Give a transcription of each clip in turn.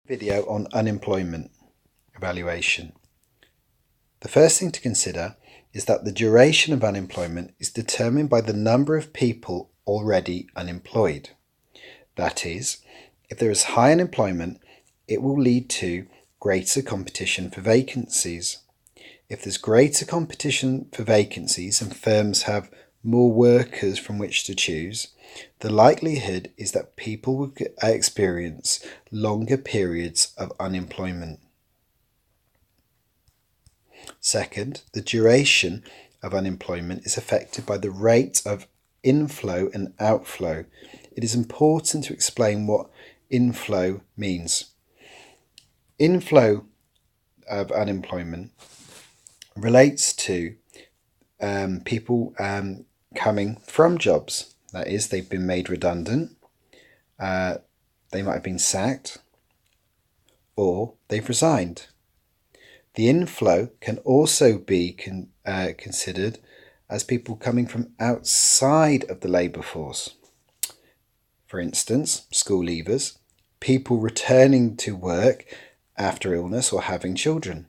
Video on unemployment evaluation. The first thing to consider is that the duration of unemployment is determined by the number of people already unemployed. That is, if there is high unemployment, it will lead to greater competition for vacancies. If there's greater competition for vacancies and firms have more workers from which to choose, the likelihood is that people will experience longer periods of unemployment. Second, the duration of unemployment is affected by the rate of inflow and outflow. It is important to explain what inflow means. Inflow of unemployment relates to people coming from jobs. That is, they've been made redundant, they might have been sacked, or they've resigned. The inflow can also be considered as people coming from outside of the labour force. For instance, school leavers, people returning to work after illness or having children.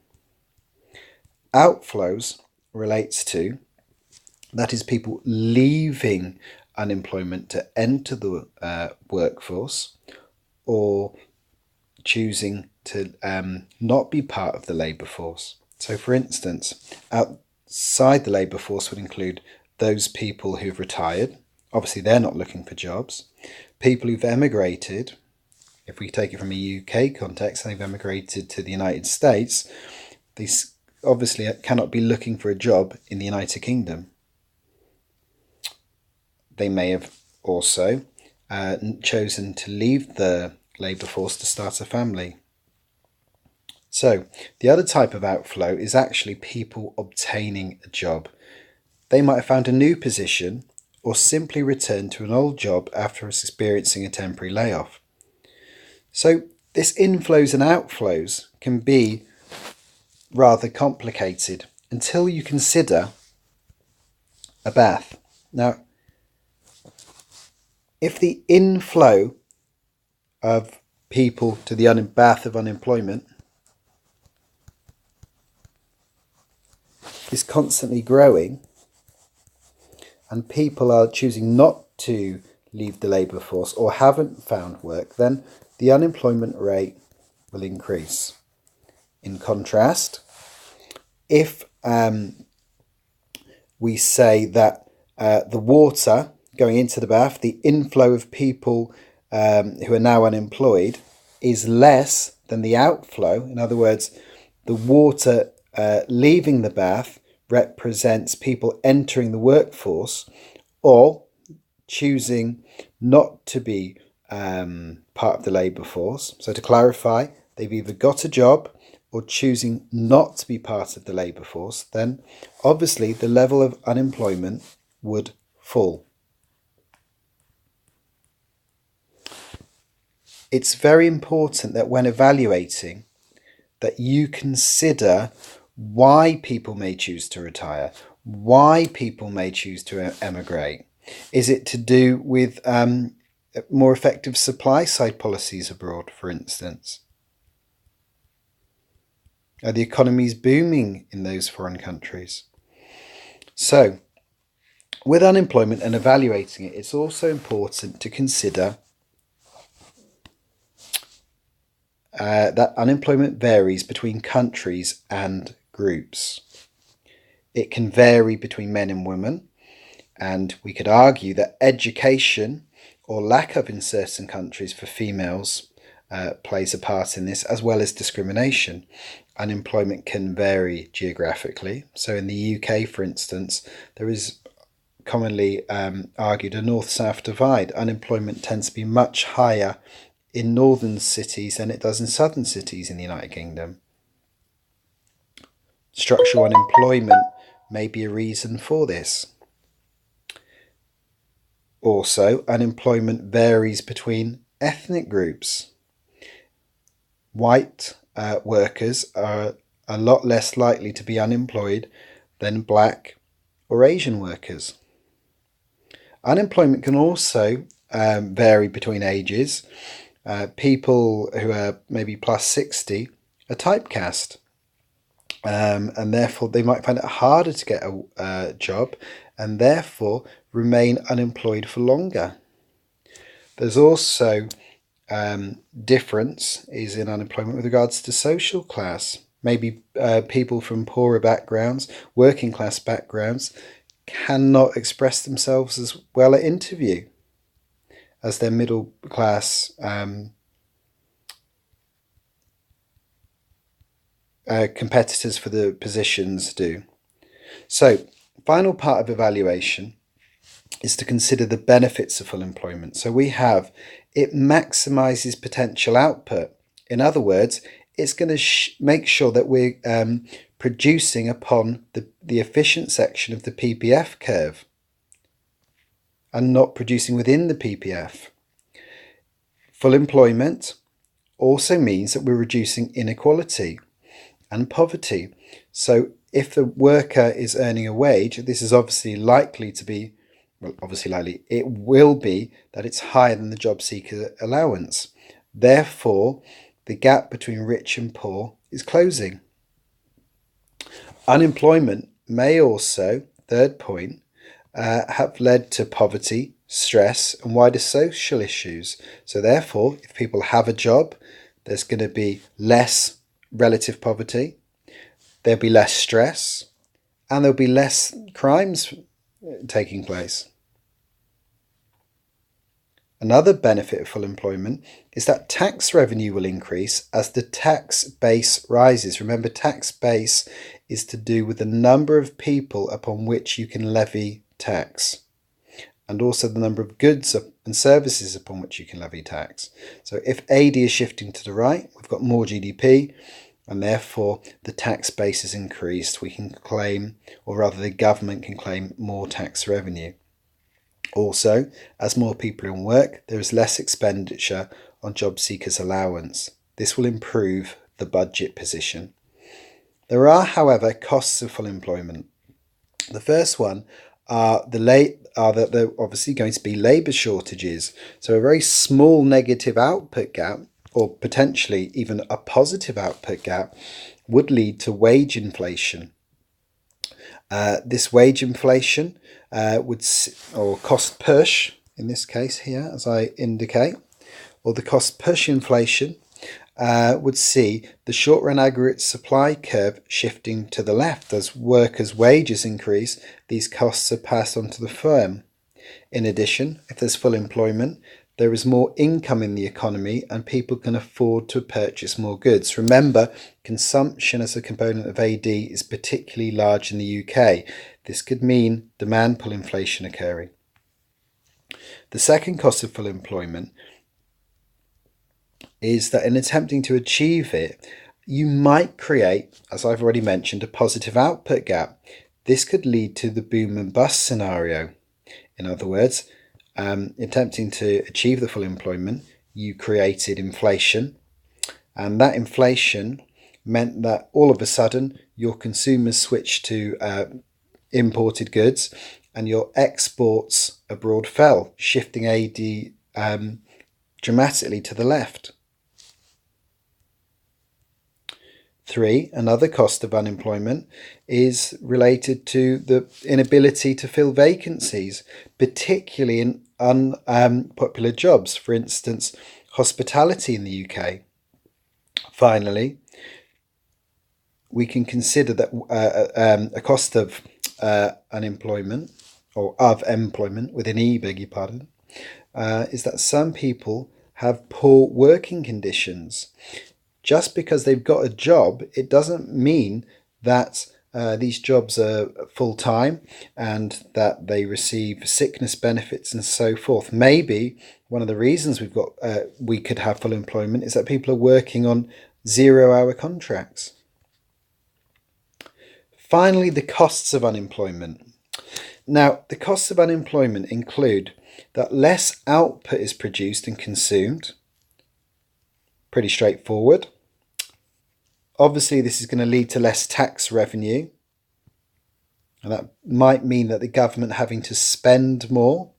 Outflows relates to, that is, people leaving unemployment to enter the workforce or choosing to not be part of the labour force. So for instance, outside the labour force would include those people who've retired. Obviously they're not looking for jobs. People who've emigrated, if we take it from a UK context, they've emigrated to the United States, they obviously cannot be looking for a job in the United Kingdom. They may have also chosen to leave the labour force to start a family. So the other type of outflow is actually people obtaining a job. They might have found a new position or simply returned to an old job after experiencing a temporary layoff. So this inflows and outflows can be rather complicated until you consider a bath. Now, if the inflow of people to the bath of unemployment is constantly growing and people are choosing not to leave the labour force or haven't found work, then the unemployment rate will increase. In contrast, if we say that the water going into the bath, the inflow of people who are now unemployed is less than the outflow, in other words, the water leaving the bath represents people entering the workforce or choosing not to be part of the labour force. So to clarify, they've either got a job or choosing not to be part of the labour force, then obviously the level of unemployment would fall. It's very important that when evaluating that you consider why people may choose to retire, why people may choose to emigrate. Is it to do with more effective supply side policies abroad, for instance? Are the economies booming in those foreign countries? So, with unemployment and evaluating it, it's also important to consider that unemployment varies between countries and groups. It can vary between men and women, and we could argue that education or lack of in certain countries for females plays a part in this, as well as discrimination. Unemployment can vary geographically. So in the UK, for instance, there is commonly argued a north-south divide. Unemployment tends to be much higher in northern cities than it does in southern cities in the United Kingdom. Structural unemployment may be a reason for this. Also, unemployment varies between ethnic groups. White workers are a lot less likely to be unemployed than black or Asian workers. Unemployment can also vary between ages. People who are maybe plus 60 are typecast, and therefore they might find it harder to get a job and therefore remain unemployed for longer. There's also difference is in unemployment with regards to social class. Maybe people from poorer backgrounds, working class backgrounds, cannot express themselves as well at interview as their middle class competitors for the positions do. So, final part of evaluation is to consider the benefits of full employment. So we have it maximizes potential output. In other words, it's going to make sure that we're producing upon the efficient section of the PPF curve and not producing within the PPF. Full employment also means that we're reducing inequality and poverty. So if the worker is earning a wage, this is obviously likely to be, it will be that it's higher than the job seeker allowance. Therefore, the gap between rich and poor is closing. Unemployment may also, third point, have led to poverty, stress, and wider social issues. So therefore, if people have a job, there's going to be less relative poverty, there'll be less stress, and there'll be less crimes taking place. Another benefit of full employment is that tax revenue will increase as the tax base rises. Remember, tax base is to do with the number of people upon which you can levy tax, and also the number of goods and services upon which you can levy tax. So if AD is shifting to the right, we've got more GDP, and therefore the tax base is increased. We can claim, or rather the government can claim, more tax revenue. Also, as more people are in work, there is less expenditure on job seekers' allowance. This will improve the budget position. There are, however, costs of full employment. The first one are that there are obviously going to be labour shortages. So a very small negative output gap, or potentially even a positive output gap, would lead to wage inflation. This wage inflation or cost push, in this case here, as I indicate, or the cost push inflation would see the short-run aggregate supply curve shifting to the left. As workers' wages increase, these costs are passed on to the firm. In addition, if there's full employment, there is more income in the economy and people can afford to purchase more goods. Remember, consumption as a component of AD is particularly large in the UK. This could mean demand pull inflation occurring. The second cost of full employment is that in attempting to achieve it, you might create, as I've already mentioned, a positive output gap. This could lead to the boom and bust scenario. In other words, attempting to achieve the full employment, you created inflation, and that inflation meant that all of a sudden your consumers switched to imported goods and your exports abroad fell, shifting AD dramatically to the left. 3, another cost of unemployment is related to the inability to fill vacancies, particularly in unpopular jobs, for instance, hospitality in the UK. Finally, we can consider that a cost of unemployment, or of employment within E, beg your pardon, is that some people have poor working conditions. Just because they've got a job, it doesn't mean that these jobs are full-time and that they receive sickness benefits and so forth. Maybe one of the reasons we could have full employment is that people are working on 0-hour contracts. Finally, the costs of unemployment. Now, the costs of unemployment include that less output is produced and consumed. Pretty straightforward. Obviously, this is going to lead to less tax revenue, and that might mean that the government having to spend more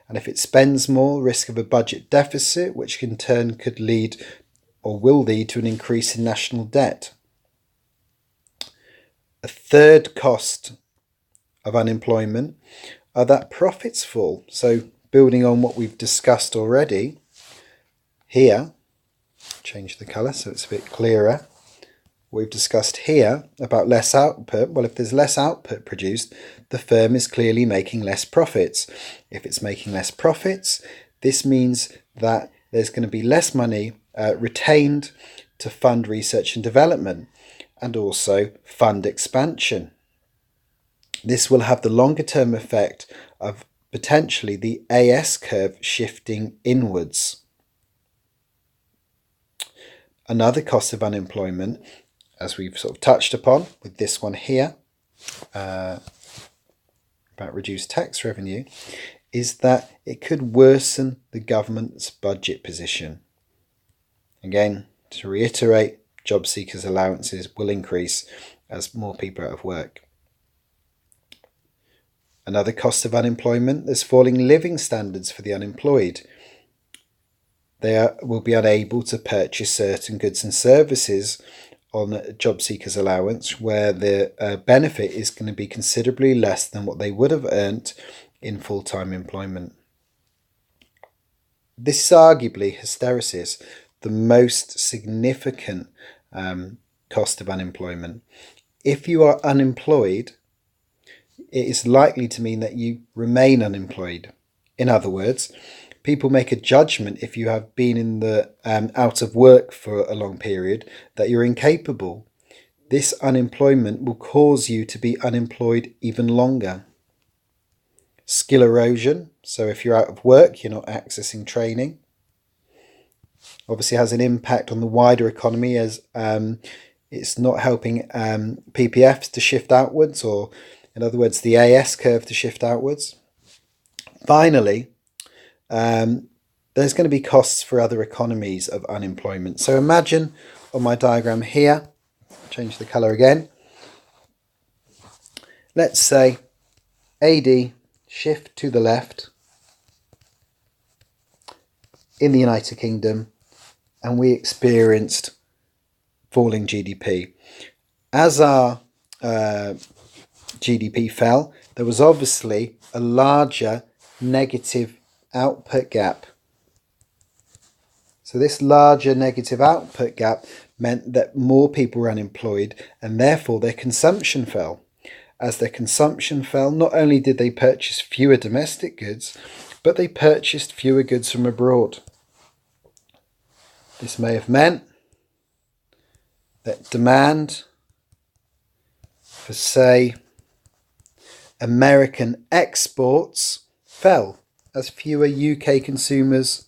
And if it spends more, risk of a budget deficit, which in turn could lead or will lead to an increase in national debt. A third cost of unemployment are that profits fall. So building on what we've discussed already, here, change the colour so it's a bit clearer. We've discussed here about less output. Well, if there's less output produced, the firm is clearly making less profits. If it's making less profits, this means that there's going to be less money retained to fund research and development and also fund expansion. This will have the longer term effect of potentially the AS curve shifting inwards. Another cost of unemployment, as we've sort of touched upon with this one here, about reduced tax revenue, is that it could worsen the government's budget position. Again, to reiterate, job seekers' allowances will increase as more people are out of work. Another cost of unemployment, there's falling living standards for the unemployed. They will be unable to purchase certain goods and services on job seekers' allowance, where the benefit is going to be considerably less than what they would have earned in full-time employment. This is arguably, hysteresis, the most significant cost of unemployment. If you are unemployed, it is likely to mean that you remain unemployed. In other words, people make a judgment if you have been in the out of work for a long period that you're incapable. This unemployment will cause you to be unemployed even longer. Skill erosion, so if you're out of work, you're not accessing training. Obviously has an impact on the wider economy, as it's not helping PPFs to shift outwards, or in other words, the AS curve to shift outwards. Finally, there's going to be costs for other economies of unemployment. So imagine on my diagram here, change the colour again. Let's say AD shift to the left in the United Kingdom, and we experienced falling GDP. As our GDP fell, there was obviously a larger negative output gap. So this larger negative output gap meant that more people were unemployed, and therefore their consumption fell. As their consumption fell, not only did they purchase fewer domestic goods, but they purchased fewer goods from abroad. This may have meant that demand for, say, American exports fell, as fewer UK consumers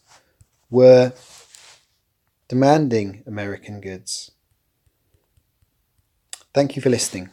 were demanding American goods. Thank you for listening.